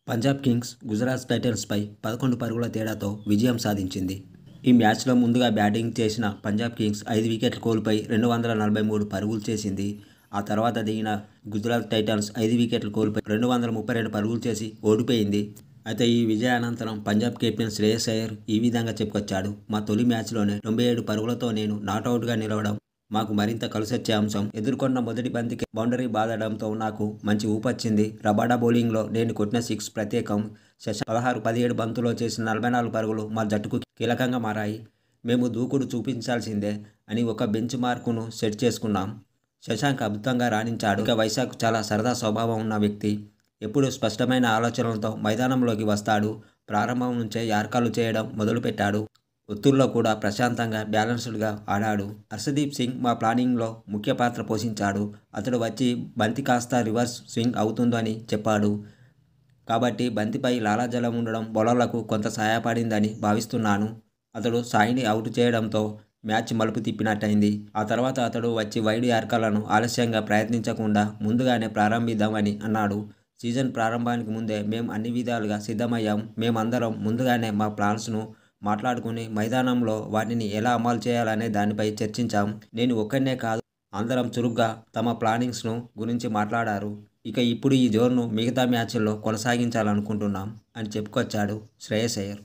Punjab Kings Gujarat టైటన్స్పై 11 పరుగుల తేడాతో విజయం సాధించింది. ఈ మ్యాచ్లో ముందుగా బ్యాటింగ్ చేసిన పంజాబ్ కింగ్స్ 5 వికెట్లు కోల్పోయి 243 పరుగులు చేసింది. ఆ తర్వాత దిగిన గుజరాత్ టైటన్స్ 5 వికెట్లు కోల్పోయి 232 పరుగులు చేసి ఓడిపోయింది. అయితే ఈ విజయానంతరం పంజాబ్ కెప్టెన్ శ్రేయస్ అయ్యర్ ఈ విధంగా చెప్పుకొచ్చాడు. మా తొలి మ్యాచ్లోనే 97 పరుగులతో నేను నాటౌట్గా నిలవడం మాకు మరింత కలిసొచ్చే అంశం. ఎదుర్కొన్న మొదటి బంతికి బౌండరీ బాదడంతో నాకు మంచి ఊపొచ్చింది. రబాడా బౌలింగ్లో నేను కొట్టిన 6 ప్రత్యేకం. శశాంక్ 16-17 బంతుల్లో చేసిన 44 పరుగులు మా జట్టుకు కీలకంగా మారాయి. మేము దూకుడు చూపించాల్సిందే అని ఒక బెంచ్ మార్కును సెట్ చేసుకున్నాం. శశాంక్ అద్భుతంగా రాణించాడు. ఇక వైశాఖ్ చాలా సరదా స్వభావం ఉన్న వ్యక్తి. ఎప్పుడూ స్పష్టమైన ఆలోచనలతో మైదానంలోకి వస్తాడు. ప్రారంభం నుంచే యార్కర్లు చేయడం మొదలుపెట్టాడు. ఒత్తిడిలో కూడా ప్రశాంతంగా బ్యాలెన్స్డ్గా ఆడాడు. హర్షదీప్ సింగ్ మా ప్లానింగ్లో ముఖ్య పాత్ర పోషించాడు. అతడు వచ్చి బంతి కాస్త రివర్స్ స్వింగ్ అవుతుందని చెప్పాడు. కాబట్టి బంతిపై లాలాజలం ఉండడం బౌలర్లకు కొంత సహాయపడిందని భావిస్తున్నాను. అతడు సాయిని అవుట్ చేయడంతో మ్యాచ్ మలుపు తిప్పినట్టయింది. ఆ తర్వాత అతడు వచ్చి వైడ్ యార్కర్లను ఆలస్యంగా ప్రయత్నించకుండా ముందుగానే ప్రారంభిద్దామని అన్నాడు. సీజన్ ప్రారంభానికి ముందే మేం అన్ని విధాలుగా సిద్ధమయ్యాం. మేమందరం ముందుగానే మా ప్లాన్స్ను మాట్లాడుకుని మైదానంలో వాటిని ఎలా అమలు చేయాలనే దానిపై చర్చించాం. నేను ఒక్కడినే కాదు, అందరం చురుగ్గా తమ ప్లానింగ్స్ను గురించి మాట్లాడారు. ఇక ఇప్పుడు ఈ జోరును మిగతా మ్యాచ్ల్లో కొనసాగించాలనుకుంటున్నాం అని చెప్పుకొచ్చాడు శ్రేయస్ అయ్యర్.